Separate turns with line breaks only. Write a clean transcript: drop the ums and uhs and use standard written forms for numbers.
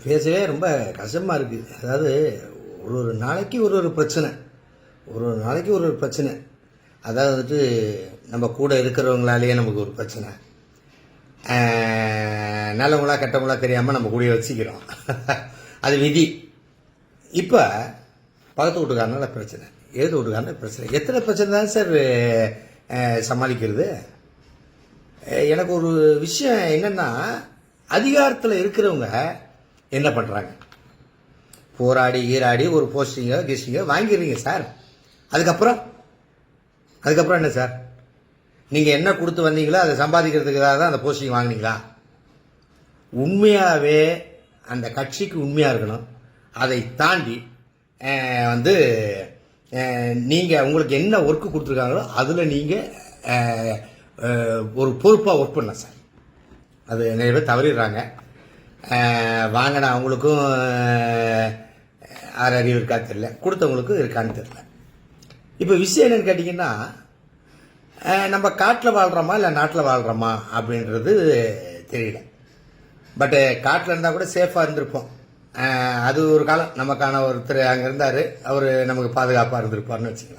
பேசவே ரொம்ப கஷ்டமாக இருக்குது. அதாவது ஒரு நாளைக்கு ஒரு பிரச்சனை, ஒரு நாளைக்கு ஒரு பிரச்சனை. அதாவது வந்துட்டு நம்ம கூட இருக்கிறவங்களாலேயே நமக்கு ஒரு பிரச்சனை, நல்லவங்களா கெட்டவங்களா தெரியாமல் நம்ம கூடயே வச்சுக்கிறோம். அது விதி. இப்போ பக்கத்து வீட்டுக்காரனால பிரச்சனை, எழுது வீட்டுக்காரனால பிரச்சனை, எத்தனை பிரச்சனை தான் சார் சமாளிக்கிறது? எனக்கு ஒரு விஷயம் என்னென்னா, அதிகாரத்தில் இருக்கிறவங்க என்ன பண்ணுறாங்க? போராடி ஈராடி ஒரு போஸ்டிங்கோ கெஸ்டிங்கோ வாங்கிடுறீங்க சார். அதுக்கப்புறம் என்ன சார்? நீங்கள் என்ன கொடுத்து வந்தீங்களோ அதை சம்பாதிக்கிறதுக்காக தான் அந்த போஸ்டிங் வாங்கினீங்களா? உண்மையாகவே அந்த கட்சிக்கு உண்மையாக இருக்கணும். அதை தாண்டி நீங்கள் உங்களுக்கு என்ன ஒர்க்கு கொடுத்துருக்காங்களோ அதில் நீங்கள் ஒரு பொறுப்பாக ஒர்க் பண்ணலாம் சார். அது நிறைய பேர் தவறிடுறாங்க. வாங்கின அவங்களுக்கும் அறிவு இருக்கா தெரியல, கொடுத்தவங்களுக்கும் இருக்கான்னு தெரியல. இப்போ விஷயம் என்னன்னு கேட்டிங்கன்னா, நம்ம காட்டில் வாழ்கிறோமா இல்லை நாட்டில் வாழ்கிறோமா அப்படின்றது தெரியல. பட்டு காட்டில் இருந்தால் கூட சேஃபாக இருந்திருப்போம். அது ஒரு காலம் நமக்கான ஒருத்தர் அங்கே இருந்தார், அவர் நமக்கு பாதுகாப்பாக இருந்திருப்பார்னு வச்சுக்கலாம்.